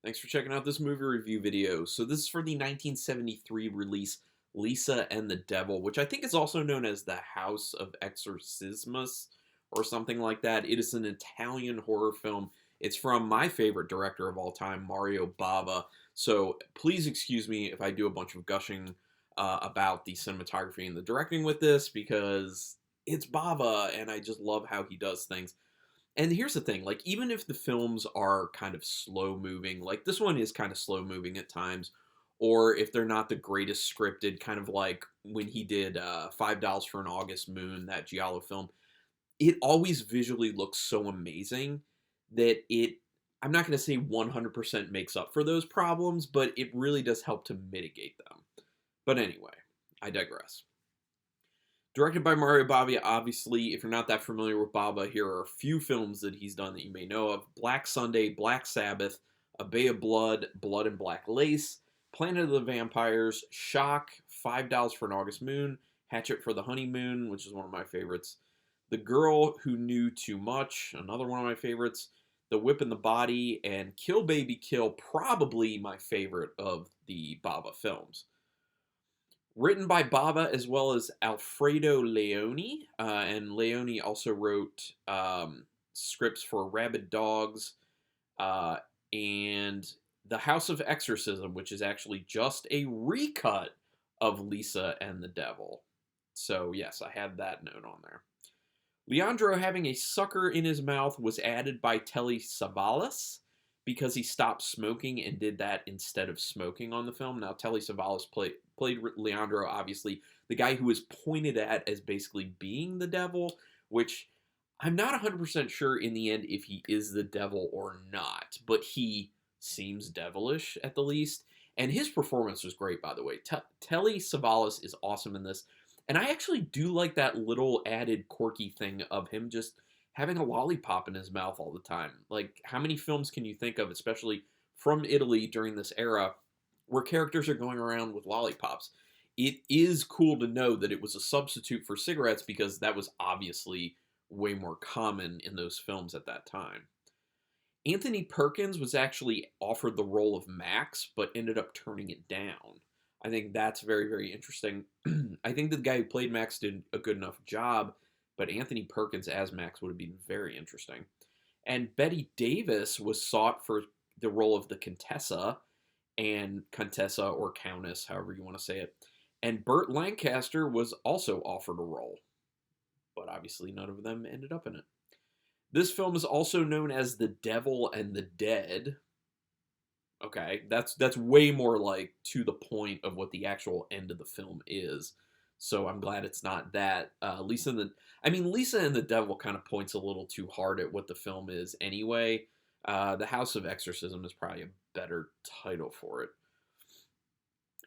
Thanks for checking out this movie review video. So this is for the 1973 release Lisa and the Devil, which I think is also known as The House of Exorcismus or something like that. It is an Italian horror film. It's from my favorite director of all time, Mario Bava. So please excuse me if I do a bunch of gushing about the cinematography and the directing with this because it's Bava and I just love how he does things. And here's the thing, like even if the films are kind of slow moving, like this one is kind of slow moving at times, or if they're not the greatest scripted, kind of like when he did $5 for an August Moon, that Giallo film, it always visually looks so amazing that I'm not going to say 100% makes up for those problems, but it really does help to mitigate them. But anyway, I digress. Directed by Mario Bava, obviously, if you're not that familiar with Bava, here are a few films that he's done that you may know of. Black Sunday, Black Sabbath, A Bay of Blood, Blood and Black Lace, Planet of the Vampires, Shock, $5 for an August Moon, Hatchet for the Honeymoon, which is one of my favorites, The Girl Who Knew Too Much, another one of my favorites, The Whip and the Body, and Kill Baby Kill, probably my favorite of the Bava films. Written by Bava as well as Alfredo Leone, and Leone also wrote scripts for Rabid Dogs uh, and The House of Exorcism, which is actually just a recut of Lisa and the Devil. So yes, I had that note on there. Leandro having a sucker in his mouth was added by Telly Savalas because he stopped smoking and did that instead of smoking on the film. Now, Telly Savalas played Leandro, obviously, the guy who was pointed at as basically being the devil, which I'm not 100% sure in the end if he is the devil or not, but he seems devilish at the least. And his performance was great, by the way. Telly Savalas is awesome in this. And I actually do like that little added quirky thing of him just having a lollipop in his mouth all the time. Like, how many films can you think of, especially from Italy during this era, where characters are going around with lollipops? It is cool to know that it was a substitute for cigarettes because that was obviously way more common in those films at that time. Anthony Perkins was actually offered the role of Max, but ended up turning it down. I think that's very, very interesting. I think the guy who played Max did a good enough job, but Anthony Perkins as Max would have been very interesting. And Betty Davis was sought for the role of the Contessa, and Contessa or Countess, however you want to say it. And Burt Lancaster was also offered a role, but obviously none of them ended up in it. This film is also known as The Devil and the Dead. Okay, that's way more like to the point of what the actual end of the film is. So I'm glad it's not that. Lisa and the Devil kind of points a little too hard at what the film is anyway. The House of Exorcism is probably a better title for it.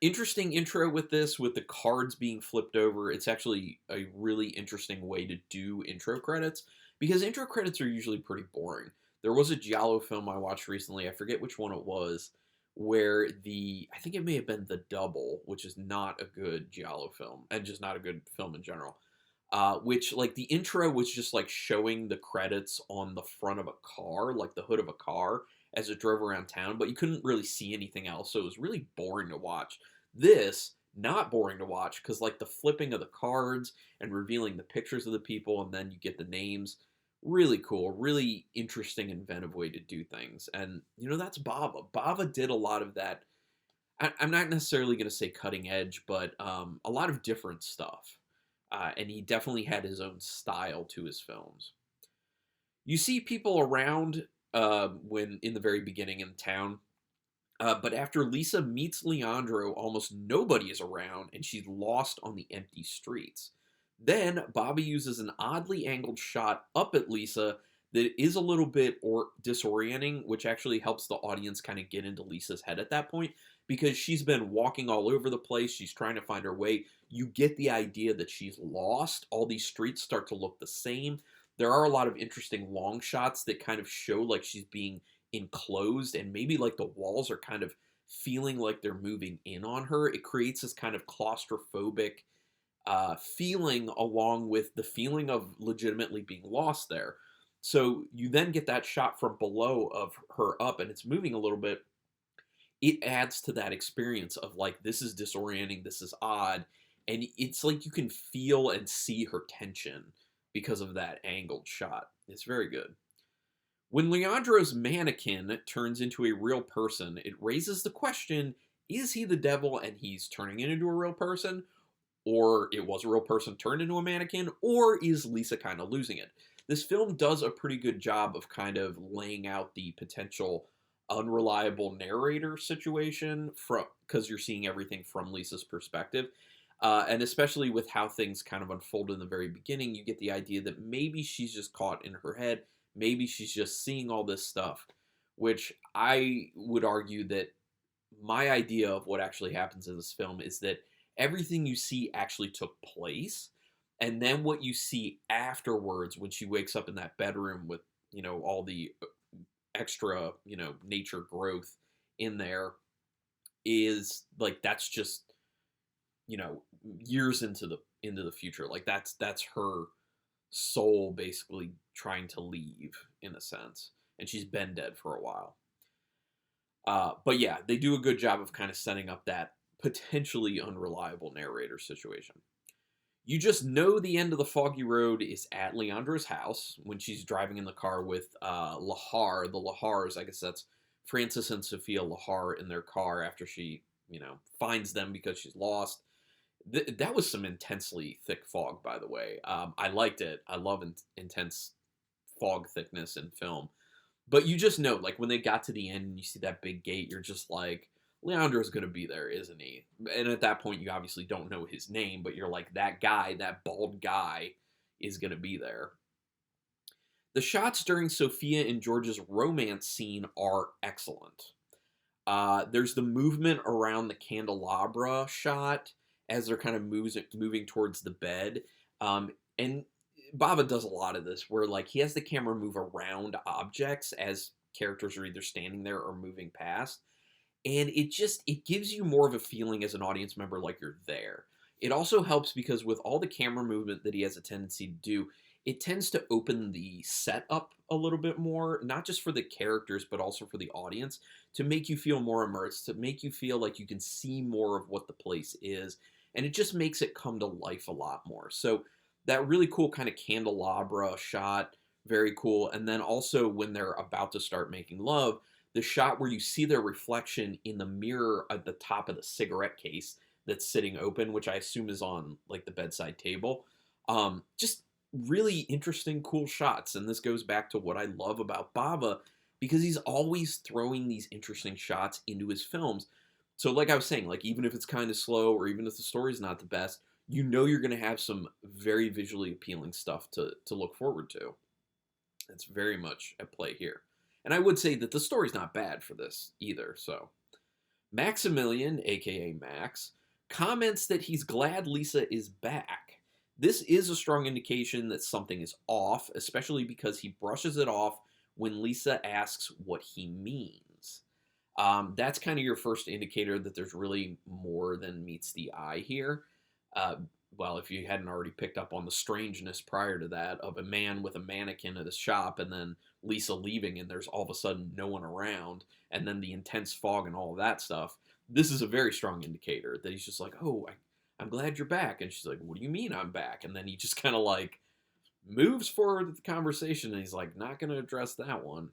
Interesting intro with this, with the cards being flipped over. It's actually a really interesting way to do intro credits because intro credits are usually pretty boring. There was a Giallo film I watched recently, I forget which one it was, where I think it may have been The Double, which is not a good Giallo film, and just not a good film in general. Which, like, the intro was just like showing the credits on the front of a car, like the hood of a car, as it drove around town, but you couldn't really see anything else, so it was really boring to watch. This, not boring to watch, because like the flipping of the cards and revealing the pictures of the people, and then you get the names, really cool, really interesting, inventive way to do things. And that's Bava. Bava did a lot of that. I'm not necessarily going to say cutting edge, but a lot of different stuff. And he definitely had his own style to his films. You see people around when in the very beginning in town, but after Lisa meets Leandro, almost nobody is around, and she's lost on the empty streets. Then Bobby uses an oddly angled shot up at Lisa that is a little bit disorienting, which actually helps the audience kind of get into Lisa's head at that point because she's been walking all over the place. She's trying to find her way. You get the idea that she's lost. All these streets start to look the same. There are a lot of interesting long shots that kind of show like she's being enclosed and maybe like the walls are kind of feeling like they're moving in on her. It creates this kind of claustrophobic feeling along with the feeling of legitimately being lost there. So you then get that shot from below of her up and it's moving a little bit. it adds to that experience of like, this is disorienting, this is odd, and it's like you can feel and see her tension because of that angled shot. It's very good. When Leandro's mannequin turns into a real person, it raises the question, is he the devil and he's turning it into a real person? Or it was a real person turned into a mannequin? Or is Lisa kind of losing it? This film does a pretty good job of kind of laying out the potential unreliable narrator situation from because you're seeing everything from Lisa's perspective. And especially with how things kind of unfold in the very beginning, you get the idea that maybe she's just caught in her head. Maybe she's just seeing all this stuff, which I would argue that my idea of what actually happens in this film is that everything you see actually took place. And then what you see afterwards when she wakes up in that bedroom with, all the extra, nature growth in there is like that's just, years into the future. Like that's her soul basically trying to leave in a sense. And she's been dead for a while. But yeah, they do a good job of kind of setting up that potentially unreliable narrator situation. You just know the end of the foggy road is at Leandra's house when she's driving in the car with Lahar. The Lahars, I guess that's Francis and Sophia Lahar in their car after she, finds them because she's lost. That was some intensely thick fog, by the way. I liked it. I love intense fog thickness in film. But you just know, like, when they got to the end and you see that big gate, you're just like, Leandro's going to be there, isn't he? And at that point, you obviously don't know his name, but you're like, that guy, that bald guy, is going to be there. The shots during Sophia and George's romance scene are excellent. There's the movement around the candelabra shot as they're kind of moving towards the bed. And Bava does a lot of this where like he has the camera move around objects as characters are either standing there or moving past. And it gives you more of a feeling as an audience member like you're there. It also helps because with all the camera movement that he has a tendency to do, it tends to open the set up a little bit more, not just for the characters, but also for the audience, to make you feel more immersed, to make you feel like you can see more of what the place is. And it just makes it come to life a lot more. So that really cool kind of candelabra shot, very cool. And then also when they're about to start making love, the shot where you see their reflection in the mirror at the top of the cigarette case that's sitting open, which I assume is on like the bedside table. Just really interesting, cool shots. And this goes back to what I love about Bava because he's always throwing these interesting shots into his films. So, like I was saying, like even if it's kind of slow or even if the story's not the best, you know you're going to have some very visually appealing stuff to look forward to. It's very much at play here. And I would say that the story's not bad for this either. So, Maximilian, aka Max, comments that he's glad Lisa is back. This is a strong indication that something is off, especially because he brushes it off when Lisa asks what he means. That's kind of your first indicator that there's really more than meets the eye here. Uh, well, if you hadn't already picked up on the strangeness prior to that of a man with a mannequin at his shop and then Lisa leaving and there's all of a sudden no one around and then the intense fog and all of that stuff, this is a very strong indicator that he's just like, oh, I'm glad you're back. And she's like, what do you mean I'm back? And then he just kind of like moves forward the conversation and he's like, not going to address that one.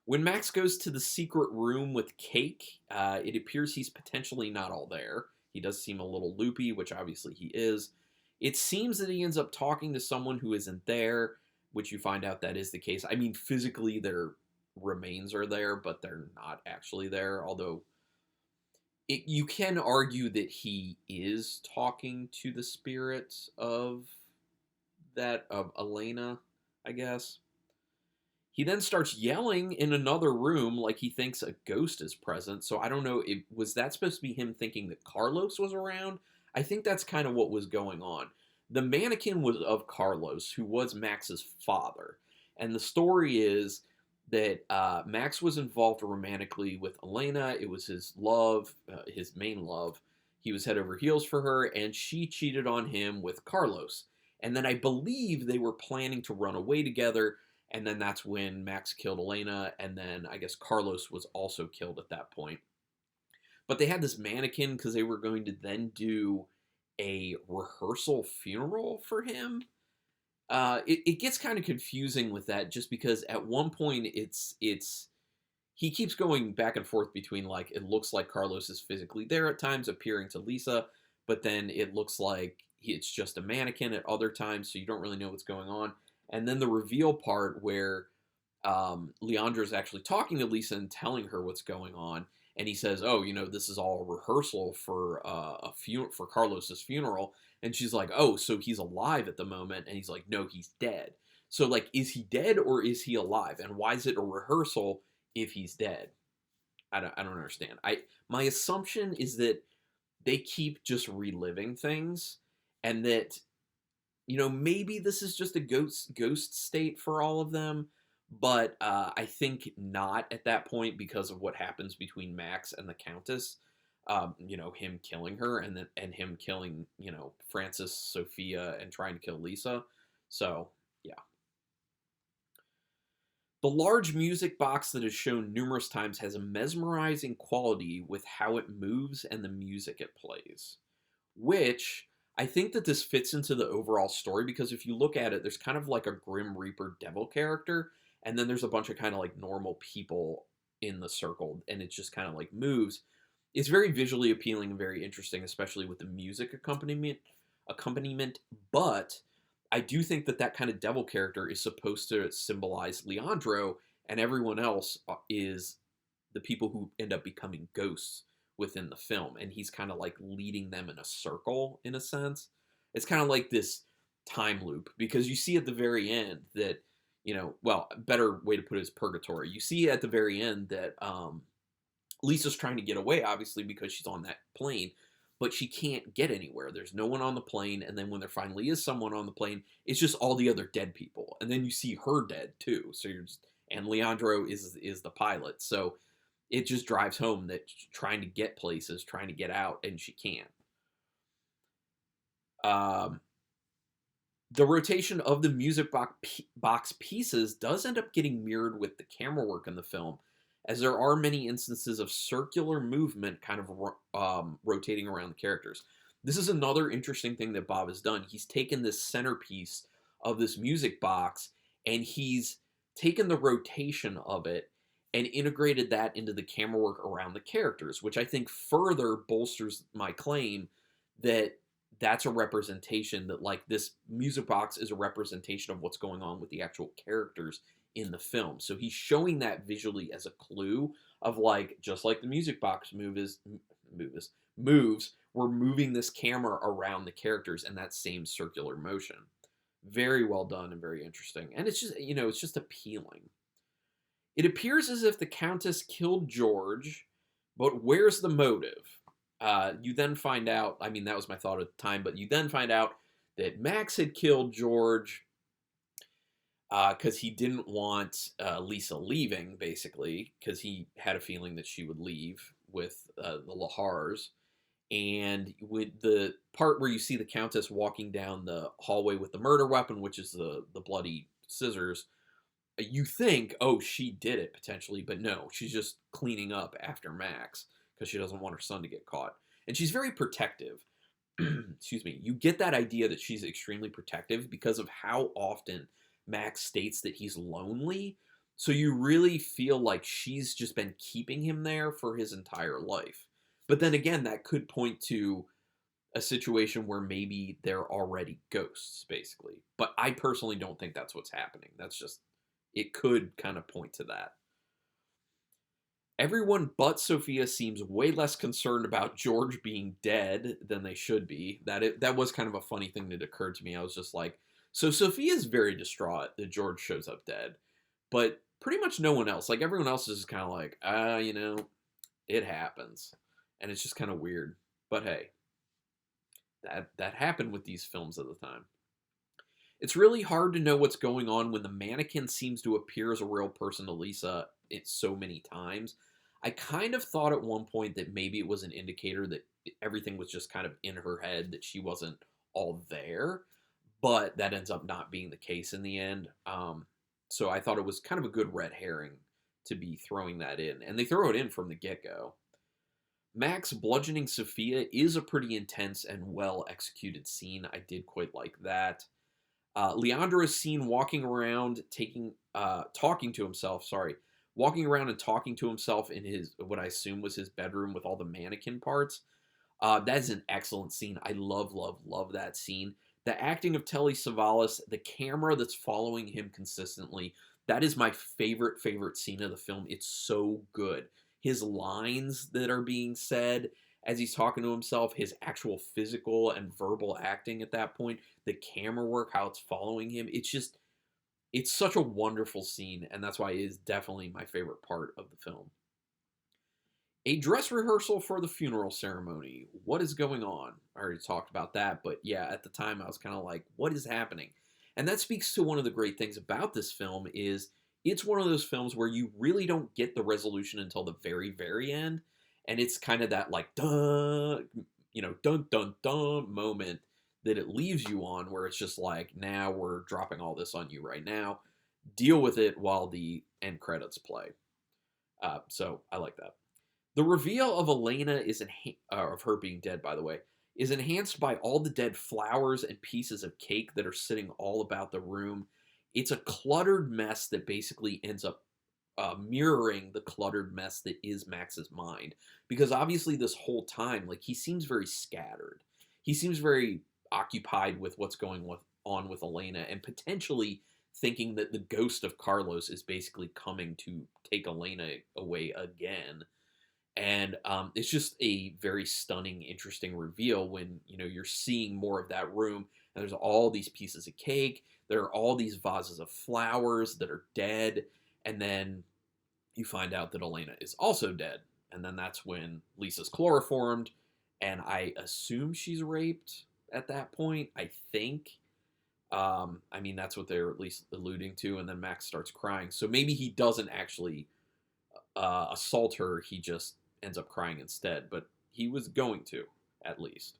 When Max goes to the secret room with Cake, it appears he's potentially not all there. He does seem a little loopy, which obviously he is. It seems that he ends up talking to someone who isn't there, which you find out that is the case. I mean, physically their remains are there, but they're not actually there. Although you can argue that he is talking to the spirit of Elena, I guess. He then starts yelling in another room like he thinks a ghost is present. So I don't know, was that supposed to be him thinking that Carlos was around? I think that's kind of what was going on. The mannequin was of Carlos, who was Max's father. And the story is that Max was involved romantically with Elena. It was his love, his main love. He was head over heels for her, and she cheated on him with Carlos. And then I believe they were planning to run away together, And then that's when Max killed Elena, and then I guess Carlos was also killed at that point. But they had this mannequin because they were going to then do a rehearsal funeral for him. It gets kind of confusing with that, just because at one point it's he keeps going back and forth between, like, it looks like Carlos is physically there at times appearing to Lisa, but then it looks like it's just a mannequin at other times, so you don't really know what's going on. And then the reveal part where Leandro's actually talking to Lisa and telling her what's going on, and he says, "Oh, this is all a rehearsal for for Carlos's funeral." And she's like, "Oh, so he's alive at the moment?" And he's like, "No, he's dead." So, like, is he dead or is he alive? And why is it a rehearsal if he's dead? I don't understand. My assumption is that they keep just reliving things, and that maybe this is just a ghost state for all of them, but I think not at that point, because of what happens between Max and the Countess. Him killing her, and him killing Francis, Sophia, and trying to kill Lisa. So yeah. The large music box that is shown numerous times has a mesmerizing quality with how it moves and the music it plays, which I think that this fits into the overall story, because if you look at it, there's kind of like a Grim Reaper devil character, and then there's a bunch of kind of like normal people in the circle, and it just kind of like moves. It's very visually appealing and very interesting, especially with the music accompaniment. But I do think that that kind of devil character is supposed to symbolize Leandro, and everyone else is the people who end up becoming ghosts within the film, and he's kind of like leading them in a circle, in a sense. It's kind of like this time loop, because you see at the very end that well, a better way to put it is purgatory. You see at the very end that Lisa's trying to get away, obviously, because she's on that plane, but she can't get anywhere. There's no one on the plane, and then when there finally is someone on the plane, it's just all the other dead people, and then you see her dead too. So and Leandro is the pilot, so it just drives home that she's trying to get places, trying to get out, and she can't. Um, the rotation of the music box pieces does end up getting mirrored with the camera work in the film, as there are many instances of circular movement kind of rotating around the characters. This is another interesting thing that Bob has done. He's taken this centerpiece of this music box, and he's taken the rotation of it and integrated that into the camera work around the characters, which I think further bolsters my claim that that's a representation, that like this music box is a representation of what's going on with the actual characters in the film. So he's showing that visually as a clue of, like, just like the music box moves, we're moving this camera around the characters in that same circular motion. Very well done and very interesting. And it's just, it's just appealing. It appears as if the Countess killed George, but where's the motive? You then find out, I mean, that was my thought at the time, but you then find out that Max had killed George because he didn't want Lisa leaving, basically, because he had a feeling that she would leave with the Lahars. And with the part where you see the Countess walking down the hallway with the murder weapon, which is the bloody scissors, you think, oh, she did it potentially, but no, she's just cleaning up after Max because she doesn't want her son to get caught. And she's very protective. Excuse me. You get that idea that she's extremely protective because of how often Max states that he's lonely. So you really feel like she's just been keeping him there for his entire life. But then again, that could point to a situation where maybe they're already ghosts, basically. But I personally don't think that's what's happening. That's just, it could kind of point to that. Everyone but Sophia seems way less concerned about George being dead than they should be. That was kind of a funny thing that occurred to me. I was just like, so Sophia's very distraught that George shows up dead, but pretty much no one else. Like, everyone else is just kind of like, it happens. And it's just kind of weird. But hey, that happened with these films at the time. It's really hard to know what's going on when the mannequin seems to appear as a real person to Lisa so many times. I kind of thought at one point that maybe it was an indicator that everything was just kind of in her head, that she wasn't all there, but that ends up not being the case in the end. So I thought it was kind of a good red herring to be throwing that in. And they throw it in from the get-go. Max bludgeoning Sophia is a pretty intense and well executed scene. I did quite like that. Leandro is seen walking around, talking to himself. Sorry, walking around and talking to himself in his what I assume was his bedroom with all the mannequin parts. That is an excellent scene. I love, love, love that scene. The acting of Telly Savalas, the camera that's following him consistently, that is my favorite scene of the film. It's so good. His lines that are being said as he's talking to himself, his actual physical and verbal acting at that point, the camera work, how it's following him, it's such a wonderful scene, and that's why it is definitely my favorite part of the film. A dress rehearsal for the funeral ceremony. What is going on? I already talked about that, but yeah, at the time I was kind of like, what is happening? And that speaks to one of the great things about this film is it's one of those films where you really don't get the resolution until the very, very end. And it's kind of that like, dun, dun, dun, dun moment that it leaves you on where it's just like, now we're dropping all this on you right now. Deal with it while the end credits play. So I like that. The reveal of Elena of her being dead, by the way, is enhanced by all the dead flowers and pieces of cake that are sitting all about the room. It's a cluttered mess that basically ends up mirroring the cluttered mess that is Max's mind. Because obviously, this whole time, like he seems very scattered. He seems very occupied with what's going on with Elena, and potentially thinking that the ghost of Carlos is basically coming to take Elena away again. And it's just a very stunning, interesting reveal when you're seeing more of that room, and there's all these pieces of cake. There are all these vases of flowers that are dead, and then you find out that Elena is also dead, and then that's when Lisa's chloroformed, and I assume she's raped at that point. I think. I mean, that's what they're at least alluding to, and then Max starts crying. So maybe he doesn't actually assault her. He just ends up crying instead, but he was going to, at least.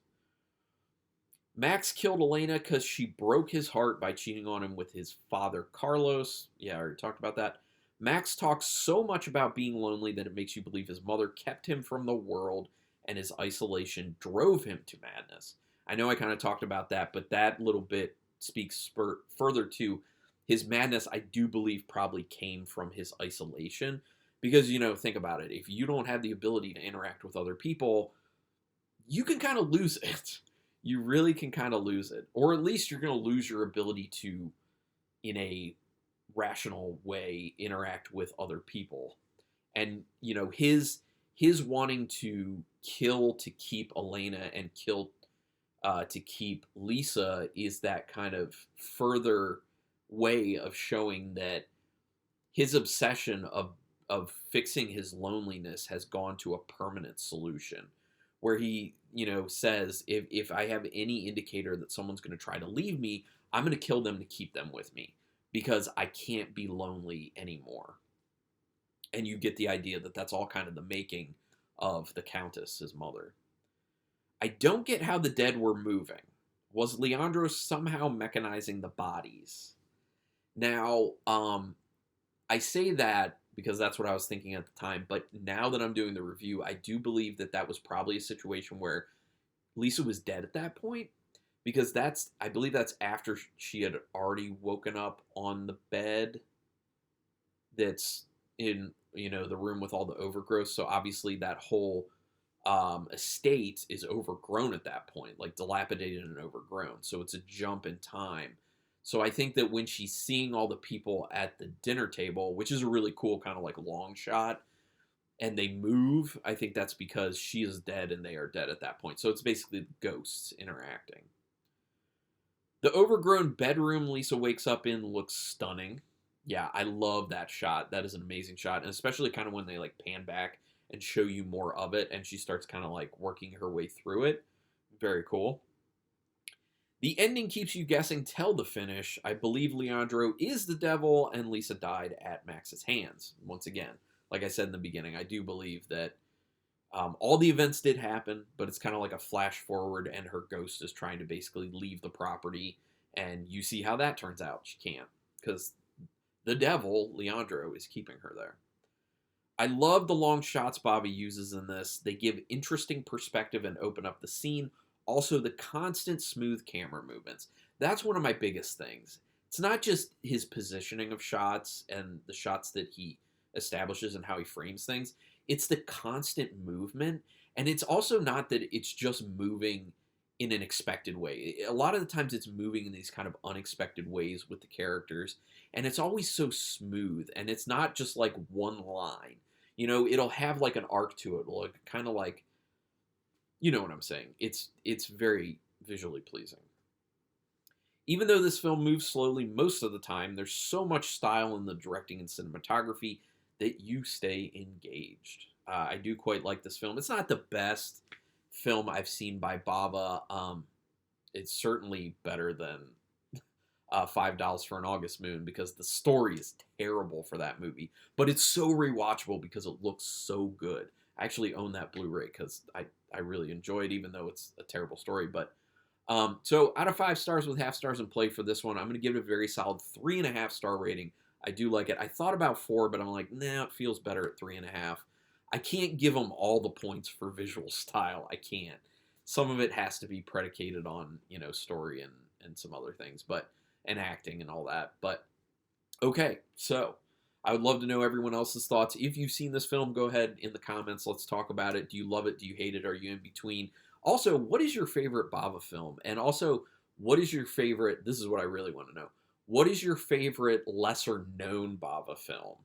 Max killed Elena because she broke his heart by cheating on him with his father, Carlos. Yeah, I already talked about that. Max talks so much about being lonely that it makes you believe his mother kept him from the world and his isolation drove him to madness. I know I kind of talked about that, but that little bit speaks further to his madness. I do believe probably came from his isolation. Because, think about it. If you don't have the ability to interact with other people, you can kind of lose it. You really can kind of lose it. Or at least you're going to lose your ability to, in a rational way, interact with other people. And, his wanting to kill to keep Elena and kill to keep Lisa is that kind of further way of showing that his obsession of fixing his loneliness has gone to a permanent solution where he says if I have any indicator that someone's going to try to leave me, I'm going to kill them to keep them with me because I can't be lonely anymore. And you get the idea that that's all kind of the making of the Countess, his mother. I don't get how the dead were moving. Was Leandro somehow mechanizing the bodies? Now, I say that because that's what I was thinking at the time. But now that I'm doing the review, I do believe that that was probably a situation where Lisa was dead at that point. Because I believe that's after she had already woken up on the bed that's in, the room with all the overgrowth. So obviously that whole estate is overgrown at that point, like dilapidated and overgrown. So it's a jump in time. So I think that when she's seeing all the people at the dinner table, which is a really cool kind of like long shot, and they move, I think that's because she is dead and they are dead at that point. So it's basically ghosts interacting. The overgrown bedroom Lisa wakes up in looks stunning. Yeah, I love that shot. That is an amazing shot. And especially kind of when they like pan back and show you more of it and she starts kind of like working her way through it. Very cool. The ending keeps you guessing till the finish. I believe Leandro is the devil and Lisa died at Max's hands. Once again, like I said in the beginning, I do believe that all the events did happen, but it's kind of like a flash forward and her ghost is trying to basically leave the property. And you see how that turns out. She can't because the devil, Leandro, is keeping her there. I love the long shots Bava uses in this. They give interesting perspective and open up the scene. Also, the constant smooth camera movements. That's one of my biggest things. It's not just his positioning of shots and the shots that he establishes and how he frames things, it's the constant movement. And it's also not that it's just moving in an expected way. A lot of the times it's moving in these kind of unexpected ways with the characters. And it's always so smooth. And it's not just like one line. It'll have like an arc to it, like kind of like, you know what I'm saying. It's very visually pleasing. Even though this film moves slowly most of the time, there's so much style in the directing and cinematography that you stay engaged. I do quite like this film. It's not the best film I've seen by Bava. It's certainly better than $5 for an August Moon, because the story is terrible for that movie, but it's so rewatchable because it looks so good. I actually own that Blu-ray because I really enjoy it, even though it's a terrible story. But so out of 5 stars with half stars in play for this one, I'm going to give it a very solid 3.5 star rating. I do like it. I thought about 4, but I'm like, nah, it feels better at 3.5. I can't give them all the points for visual style. I can't. Some of it has to be predicated on, story and some other things, and acting and all that. But okay, so I would love to know everyone else's thoughts. If you've seen this film, go ahead in the comments. Let's talk about it. Do you love it? Do you hate it? Are you in between? Also, what is your favorite Bava film? And also, what is your favorite, this is what I really want to know, what is your favorite lesser known Bava film?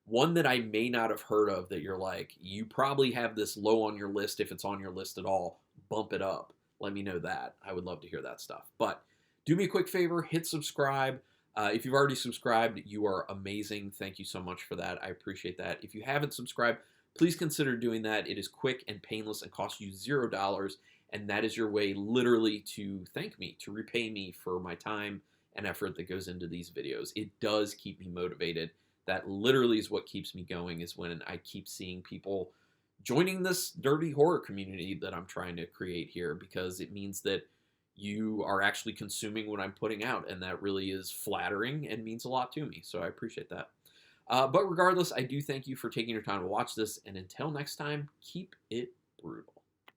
One that I may not have heard of that you're like, you probably have this low on your list, if it's on your list at all. Bump it up. Let me know that. I would love to hear that stuff. But do me a quick favor, hit subscribe. If you've already subscribed, you are amazing. Thank you so much for that. I appreciate that. If you haven't subscribed, please consider doing that. It is quick and painless and costs you $0. And that is your way literally to thank me, to repay me for my time and effort that goes into these videos. It does keep me motivated. That literally is what keeps me going, is when I keep seeing people joining this dirty horror community that I'm trying to create here, because it means that you are actually consuming what I'm putting out, and that really is flattering and means a lot to me, so I appreciate that. But regardless, I do thank you for taking your time to watch this, and until next time, keep it brutal.